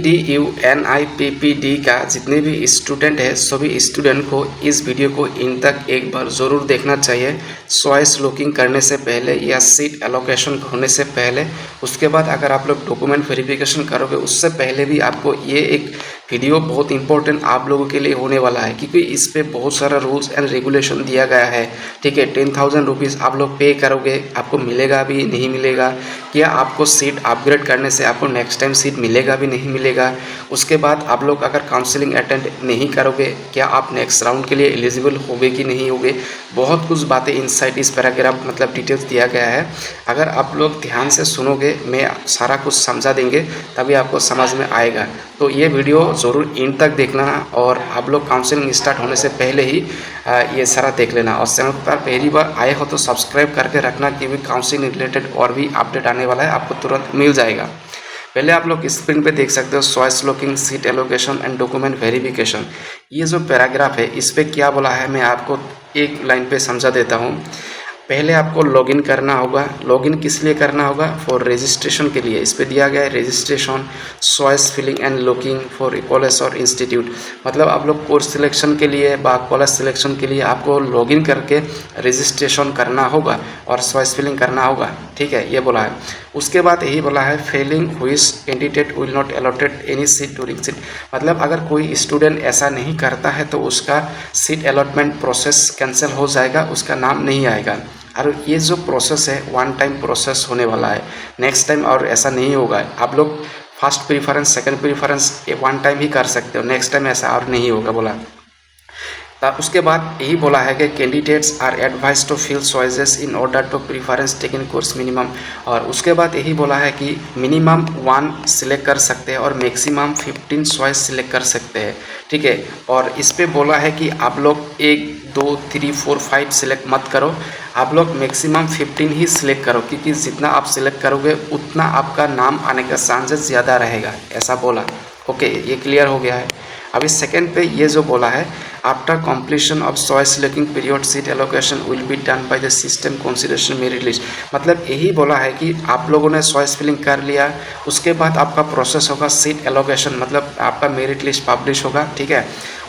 DUNIPPD का जितने भी स्टूडेंट है सभी स्टूडेंट को इस वीडियो को इन तक एक बार ज़रूर देखना चाहिए। चॉइस लॉकिंग करने से पहले या सीट एलोकेशन होने से पहले, उसके बाद अगर आप लोग डॉक्यूमेंट वेरिफिकेशन करोगे उससे पहले भी आपको ये एक वीडियो बहुत इंपॉर्टेंट आप लोगों के लिए होने वाला है, क्योंकि इस पर बहुत सारा रूल्स एंड रेगुलेशन दिया गया है। ठीक है, 10,000 रुपीज़ आप लोग पे करोगे, आपको मिलेगा भी नहीं मिलेगा, क्या आपको सीट अपग्रेड करने से आपको नेक्स्ट टाइम सीट मिलेगा भी नहीं मिलेगा। उसके बाद आप लोग अगर काउंसलिंग अटेंड नहीं करोगे, क्या आप नेक्स्ट राउंड के लिए एलिजिबल होगे कि नहीं होगे। बहुत कुछ बातें इनसाइड इस पैराग्राफ मतलब डिटेल्स दिया गया है। अगर आप लोग ध्यान से सुनोगे, मैं सारा कुछ समझा देंगे, तभी आपको समझ में आएगा। तो ये वीडियो ज़रूर इन तक देखना और आप लोग काउंसलिंग स्टार्ट होने से पहले ही ये सारा देख लेना। और चैनल पर पहली बार आए हो तो सब्सक्राइब करके रखना, क्योंकि काउंसलिंग रिलेटेड और भी अपडेट आने वाला है, आपको तुरंत मिल जाएगा। पहले आप लोग स्क्रीन पे देख सकते हो choice locking, seat allocation and document verification. ये जो पैराग्राफ है इस पर क्या बोला है मैं आपको एक लाइन पे समझा देता हूँ। पहले आपको लॉगिन करना होगा। लॉगिन किस लिए करना होगा? फॉर रजिस्ट्रेशन के लिए। इस पे दिया गया है registration, choice filling and locking for college और इंस्टीट्यूट। मतलब आप लोग कोर्स सिलेक्शन के लिए व कॉलेज सिलेक्शन के लिए आपको लॉगिन करके रजिस्ट्रेशन करना होगा और चॉइस फिलिंग करना होगा। ठीक है, ये बोला है। उसके बाद यही बोला है failing which candidate will not allotted any seat during seat. मतलब अगर कोई स्टूडेंट ऐसा नहीं करता है तो उसका सीट अलॉटमेंट प्रोसेस कैंसिल हो जाएगा, उसका नाम नहीं आएगा। और ये जो प्रोसेस है वन टाइम प्रोसेस होने वाला है, नेक्स्ट टाइम और ऐसा नहीं होगा। आप लोग first preference second preference one time ही कर सकते हो, नेक्स्ट टाइम ऐसा और नहीं होगा बोला। उसके बाद यही बोला है कि candidates are advised to fill choices in order to preference taken course minimum. और उसके बाद यही बोला है कि मिनिमम 1 सिलेक्ट कर सकते हैं और मैक्सिमम 15 चॉइस सिलेक्ट कर सकते हैं। ठीक है, और इस पे बोला है कि आप लोग 1 2 3 4 5 सिलेक्ट मत करो, आप लोग मैक्सिमम 15 ही सिलेक्ट करो, क्योंकि जितना आप सिलेक्ट करोगे उतना आपका नाम आने का चांसेस ज़्यादा रहेगा, ऐसा बोला। ओके, ये क्लियर हो गया है। अभी सेकेंड पे ये जो बोला है after completion of choice locking period seat allocation will be done by the system consideration merit list. मतलब यही बोला है कि आप लोगों ने चॉइस फिलिंग कर लिया, उसके बाद आपका प्रोसेस होगा सीट एलोकेशन, मतलब आपका मेरिट लिस्ट पब्लिश होगा। ठीक है,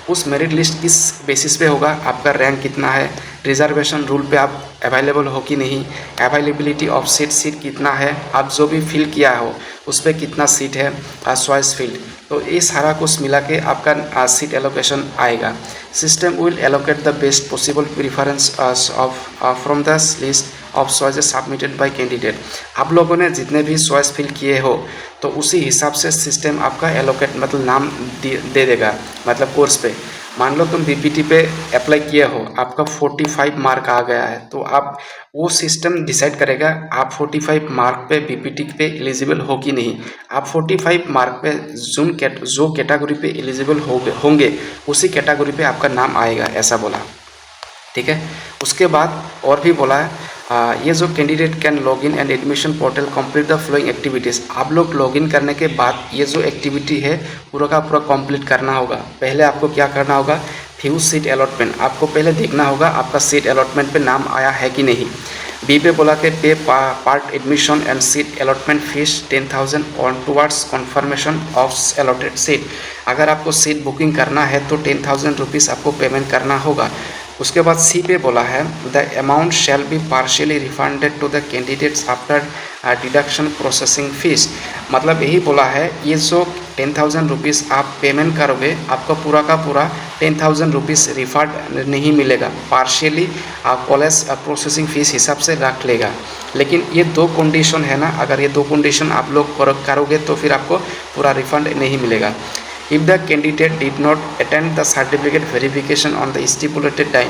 उस मेरिट लिस्ट किस बेसिस पे होगा? आपका रैंक कितना है, रिजर्वेशन रूल पे आप अवेलेबल हो कि नहीं, अवेलेबिलिटी ऑफ सीट कितना है, आप जो भी फिल किया हो उस पर कितना सीट है, चॉइस फील्ड। तो ये सारा कुछ मिला के आपका सीट एलोकेशन आएगा। System will allocate the best possible preference of from the list of choices submitted by candidate. आप लोगों ने जितने भी चॉइस फिल किए हो तो उसी हिसाब से सिस्टम आपका एलोकेट मतलब नाम दे देगा। मतलब कोर्स पे मान लो तुम बीपीटी पे अप्लाई किए हो, आपका 45 मार्क आ गया है, तो आप वो सिस्टम डिसाइड करेगा आप 45 मार्क पे बीपीटी पे एलिजिबल हो कि नहीं। आप 45 मार्क पे जो कैटेगरी पे एलिजिबल होंगे उसी कैटेगरी पे आपका नाम आएगा, ऐसा बोला। ठीक है, उसके बाद और भी बोला है ये जो candidate can login and admission portal complete the flowing activities. आप लोग लॉगिन करने के बाद ये जो एक्टिविटी है पूरा का पूरा कंप्लीट करना होगा। पहले आपको क्या करना होगा? व्यू सीट अलॉटमेंट, आपको पहले देखना होगा आपका सीट अलॉटमेंट पे नाम आया है कि नहीं। बी पे बोला कि पे part admission and seat allotment fees 10,000 on towards confirmation of allotted seat. अगर आपको सीट बुकिंग करना है तो 10,000 रुपीज़ आपको पेमेंट करना होगा। उसके बाद सी पे बोला है the amount shall be partially refunded to the candidates after deduction processing fees. मतलब यही बोला है ये जो 10,000 रुपीज़ आप पेमेंट करोगे आपका पूरा का पूरा 10,000 रुपीज़ रिफंड नहीं मिलेगा, पार्शियली कॉलेज प्रोसेसिंग फ़ीस हिसाब से रख लेगा। लेकिन ये 2 कंडीशन है ना, अगर ये 2 कंडीशन आप लोग करोगे तो फिर आपको पूरा रिफंड नहीं मिलेगा। If the candidate did not attend the certificate verification on the stipulated time,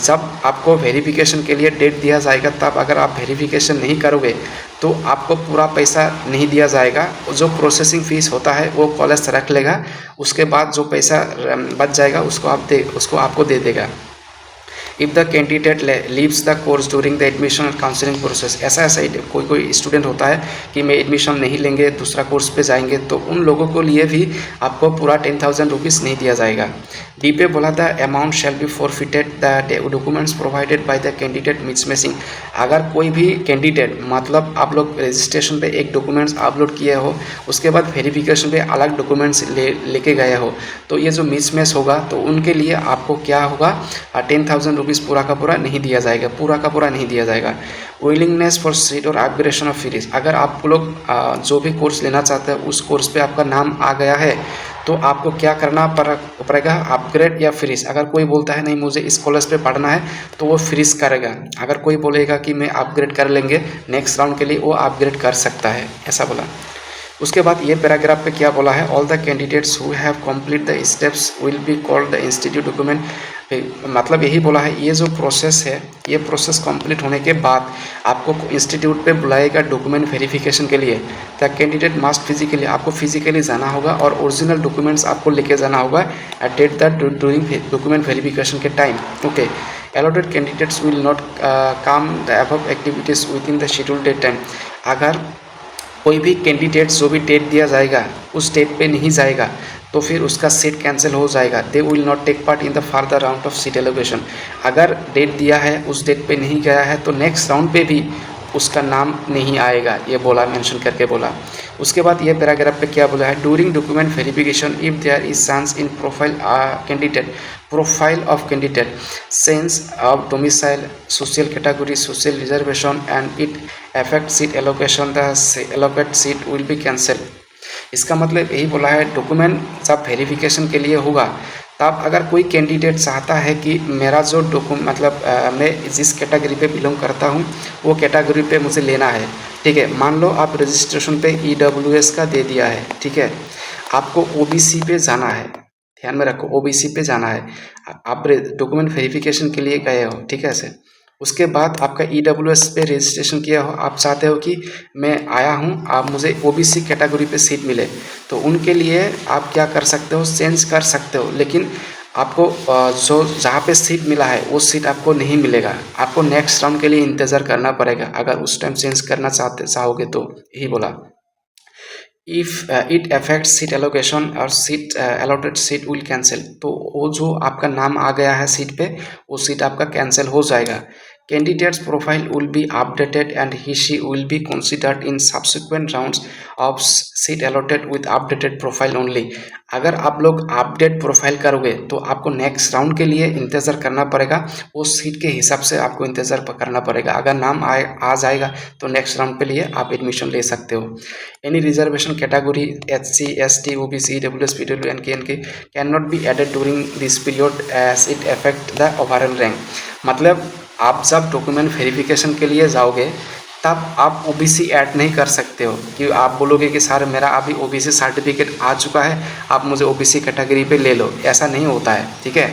जब आपको वेरिफिकेशन के लिए डेट दिया जाएगा तब अगर आप वेरिफिकेशन नहीं करोगे तो आपको पूरा पैसा नहीं दिया जाएगा। जो प्रोसेसिंग फ़ीस होता है वो कॉलेज रख लेगा, उसके बाद जो पैसा बच जाएगा उसको आपको दे देगा। If the candidate leaves the course during the admission और काउंसलिंग प्रोसेस, ऐसा कोई स्टूडेंट होता है कि मैं एडमिशन नहीं लेंगे, दूसरा कोर्स पे जाएंगे, तो उन लोगों को लिए भी आपको पूरा 10,000 रुपीज़ नहीं दिया जाएगा। डी पे बोला था amount shall be forfeited the documents provided by the candidate missing. अगर कोई भी कैंडिडेट मतलब आप लोग रजिस्ट्रेशन पे एक डॉक्यूमेंट्स अपलोड किए हो, उसके बाद वेरिफिकेशन पे अलग डॉक्यूमेंट्स लेके गए हो, तो ये जो मिसमैच होगा तो उनके लिए आपको क्या होगा, 10,000 रुपीज़ पूरा का पूरा नहीं दिया जाएगा, पूरा का पूरा नहीं दिया जाएगा। विलिंगनेस फॉर सीट और अपग्रेडेशन ऑफ फीस, अगर आप लोग जो भी कोर्स लेना चाहते हैं उस कोर्स पे आपका नाम आ गया है तो आपको क्या करना पड़ेगा, अपग्रेड या फ्रीज। अगर कोई बोलता है नहीं मुझे इस कॉलेज पे पढ़ना है तो वो फ्रीज करेगा। अगर कोई बोलेगा कि मैं अपग्रेड कर लेंगे नेक्स्ट राउंड के लिए, वो अपग्रेड कर सकता है, ऐसा बोला। उसके बाद ये पैराग्राफ पे क्या बोला है, all the candidates who have complete the steps will be called the institute document. मतलब यही बोला है, ये जो प्रोसेस है ये प्रोसेस कंप्लीट होने के बाद आपको इंस्टीट्यूट पे बुलाएगा डॉक्यूमेंट वेरिफिकेशन के लिए। द कैंडिडेट मस्ट फिजिकली, आपको फिजिकली जाना होगा और ओरिजिनल डॉक्यूमेंट्स आपको लेके जाना होगा at date the during document verification के time. Okay, allotted candidates will not come the above activities within the scheduled date time। अगर कोई भी कैंडिडेट जो भी डेट दिया जाएगा उस डेट पे नहीं जाएगा तो फिर उसका सीट कैंसिल हो जाएगा। They will not take part in the further round of seat allocation. अगर डेट दिया है उस डेट पे नहीं गया है तो नेक्स्ट राउंड पे भी उसका नाम नहीं आएगा, ये बोला, मेंशन करके बोला। उसके बाद ये पैराग्राफ पे क्या बोला है, during document verification if there is chance in profile of candidate sense of domicile, social category, social reservation and it affect seat allocation, the allocate seat will be cancel. इसका मतलब यही बोला है, डॉक्यूमेंट जब वेरिफिकेशन के लिए होगा तब अगर कोई कैंडिडेट चाहता है कि मेरा जो मतलब मैं जिस कैटेगरी पे बिलोंग करता हूँ वो कैटेगरी पे मुझे लेना है, ठीक है। मान लो आप रजिस्ट्रेशन पे EWS का दे दिया है, ठीक है, आपको OBC पे जाना है, ध्यान में रखो OBC पे जाना है, आप डॉक्यूमेंट वेरिफिकेशन के लिए गए हो, ठीक है ऐसे। उसके बाद आपका EWS पे रजिस्ट्रेशन किया हो, आप चाहते हो कि मैं आया हूँ, आप मुझे OBC कैटेगरी पे सीट मिले, तो उनके लिए आप क्या कर सकते हो, चेंज कर सकते हो, लेकिन आपको जो जहाँ पे सीट मिला है वो सीट आपको नहीं मिलेगा, आपको नेक्स्ट राउंड के लिए इंतज़ार करना पड़ेगा अगर उस टाइम चेंज करना चाहोगे तो। यही बोला, if it affect seat allocation और seat allotted seat will cancel, तो वो जो आपका नाम आ गया है सीट पे वो सीट आपका कैंसिल हो जाएगा। Candidates profile will be updated and he she will be considered in subsequent rounds of seat allotted with updated profile only. अगर आप लोग अपडेट प्रोफाइल करोगे तो आपको नेक्स्ट राउंड के लिए इंतज़ार करना पड़ेगा, उस सीट के हिसाब से आपको इंतज़ार करना पड़ेगा। अगर नाम आ जाएगा तो नेक्स्ट राउंड के लिए आप एडमिशन ले सकते हो। Any reservation category SC, ST, OBC, EWS, PW and KNK can not be added during this period as it affect the overall rank. मतलब आप जब डॉक्यूमेंट वेरिफिकेशन के लिए जाओगे तब आप OBC ऐड नहीं कर सकते हो कि आप बोलोगे कि सर मेरा अभी OBC सर्टिफिकेट आ चुका है, आप मुझे OBC कैटेगरी पे ले लो, ऐसा नहीं होता है, ठीक है।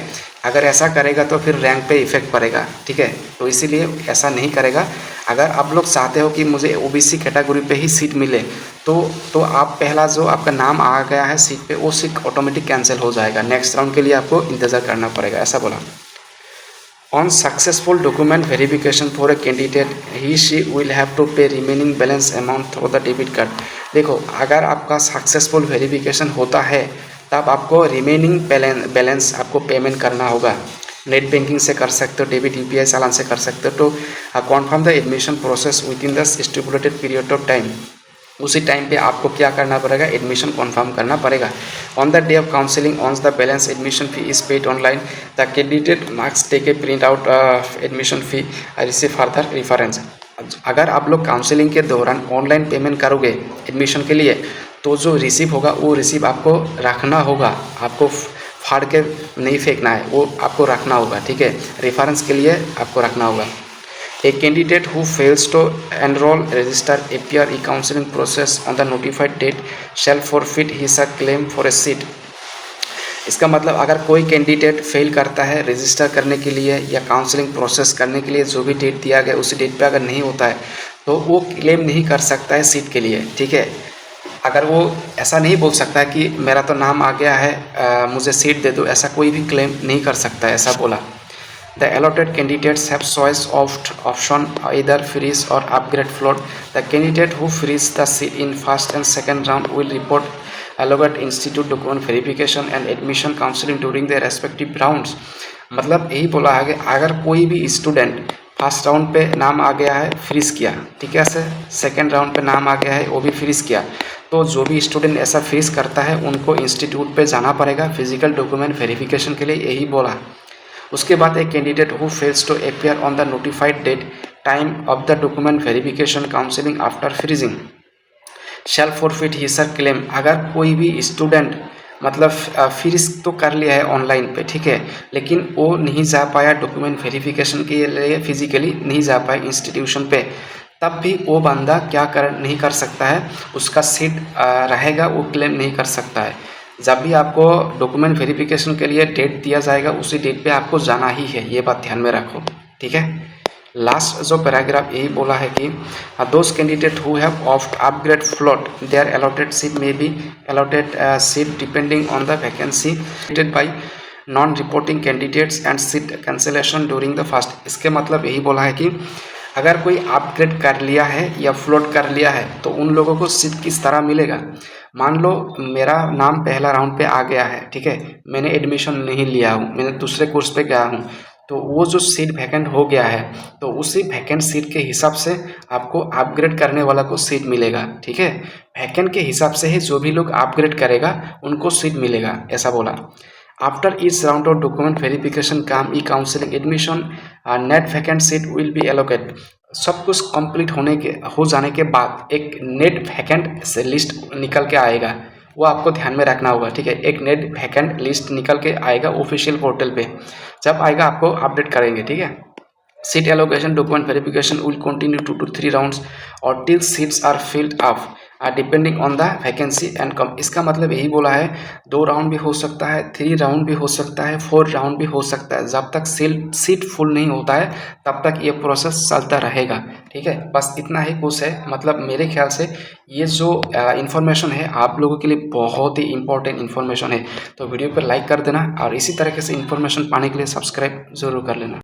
अगर ऐसा करेगा तो फिर रैंक पे इफेक्ट पड़ेगा, ठीक है, तो इसीलिए ऐसा नहीं करेगा। अगर आप लोग चाहते हो कि मुझे OBC कैटेगरी पे ही सीट मिले तो आप पहला जो आपका नाम आ गया है सीट पे वो सीट ऑटोमेटिक कैंसिल हो जाएगा, नेक्स्ट राउंड के लिए आपको इंतज़ार करना पड़ेगा, ऐसा बोला। On successful document verification for a candidate, he/she will have to pay remaining balance amount through the debit card। देखो, अगर आपका सक्सेसफुल वेरिफिकेशन होता है तब आपको रिमेनिंग बैलेंस आपको पेमेंट करना होगा। नेट बैंकिंग से कर सकते हो, डेबिट UPI चालान से कर सकते हो। तो confirm the admission process within the stipulated period of time, उसी टाइम पे आपको क्या करना पड़ेगा, एडमिशन कन्फर्म करना पड़ेगा। On the day of counselling on the balance admission fee is paid online, the candidate marks take a print out admission fee receive further reference. अगर आप लोग काउंसलिंग के दौरान ऑनलाइन पेमेंट करोगे एडमिशन के लिए तो जो रिसीव होगा वो रिसीव आपको रखना होगा, आपको फाड़ के नहीं फेंकना है, वो आपको रखना होगा, ठीक है, रेफरेंस के लिए आपको रखना होगा। A candidate who fails to enroll, register, appear in counseling process on the notified date shall forfeit his claim for a seat। इसका मतलब अगर कोई कैंडिडेट फेल करता है रजिस्टर करने के लिए या काउंसलिंग प्रोसेस करने के लिए, जो भी डेट दिया गया उसी डेट पे अगर नहीं होता है तो वो क्लेम नहीं कर सकता है सीट के लिए, ठीक है। अगर वो ऐसा नहीं बोल सकता है कि मेरा तो नाम आ गया है मुझे सीट दे दो, ऐसा कोई भी क्लेम नहीं कर सकता है, ऐसा बोला। The allotted candidates have choice of option either freeze or upgrade float. The candidate who freeze the seat in first and second round will report allocate institute document verification and admission counseling during their respective rounds. मतलब यही बोला है कि अगर कोई भी student first round पे नाम आ गया है फ्रीज किया, ठीक है सर, सेकेंड राउंड पे नाम आ गया है वो भी फ्रीज किया, तो जो भी स्टूडेंट ऐसा फ्रीज करता है उनको इंस्टीट्यूट पे जाना पड़ेगा फिजिकल डॉक्यूमेंट वेरिफिकेशन के लिए, यही बोला। उसके बाद एक candidate who fails to appear on the notified date time of the document verification counselling after freezing shall forfeit his claim. अगर कोई भी स्टूडेंट मतलब फ्रीज तो कर लिया है ऑनलाइन पे, ठीक है, लेकिन वो नहीं जा पाया डॉक्यूमेंट वेरिफिकेशन के लिए, फिजिकली नहीं जा पाया इंस्टीट्यूशन पे, तब भी वो बंदा क्या नहीं कर सकता है, उसका सीट रहेगा, वो क्लेम नहीं कर सकता है। जब भी आपको डॉक्यूमेंट वेरिफिकेशन के लिए डेट दिया जाएगा उसी डेट पे आपको जाना ही है, ये बात ध्यान में रखो, ठीक है। लास्ट जो पैराग्राफ यही बोला है कि those candidate who have opt upgrade float their allotted seat may be allotted seat depending on the vacancy by non reporting candidates and seat cancellation during the first. इसके मतलब यही बोला है कि अगर कोई अपग्रेड कर लिया है या फ्लोट कर लिया है तो उन लोगों को सीट किस तरह मिलेगा। मान लो मेरा नाम पहला राउंड पे आ गया है, ठीक है, मैंने एडमिशन नहीं लिया हूँ, मैंने दूसरे कोर्स पे गया हूँ, तो वो जो सीट वैकेंट हो गया है तो उसी वैकेंट सीट के हिसाब से आपको अपग्रेड करने वाला को सीट मिलेगा, ठीक है। वैकेंट के हिसाब से ही जो भी लोग अपग्रेड करेगा उनको सीट मिलेगा, ऐसा बोला। After each round of document verification काम e counselling admission net vacant seat will be allocate. सब कुछ कंप्लीट हो जाने के बाद एक नेट वैकेंट से लिस्ट निकल के आएगा, वो आपको ध्यान में रखना होगा, ठीक है। एक नेट वैकेंट लिस्ट निकल के आएगा ऑफिशियल पोर्टल पे, जब आएगा आपको अपडेट करेंगे, ठीक है। Seat allocation document verification will continue 2 to 3 rounds और till seats are filled up depending on the vacancy and come. इसका मतलब यही बोला है 2 राउंड भी हो सकता है, 3 राउंड भी हो सकता है, 4 राउंड भी हो सकता है, जब तक सीट फुल नहीं होता है तब तक ये प्रोसेस चलता रहेगा, ठीक है। बस इतना ही कुछ है, मतलब मेरे ख्याल से ये जो इन्फॉर्मेशन है आप लोगों के लिए बहुत ही इंपॉर्टेंट इन्फॉर्मेशन है, तो वीडियो पर लाइक कर देना और इसी तरीके से इन्फॉर्मेशन पाने के लिए सब्सक्राइब जरूर कर लेना।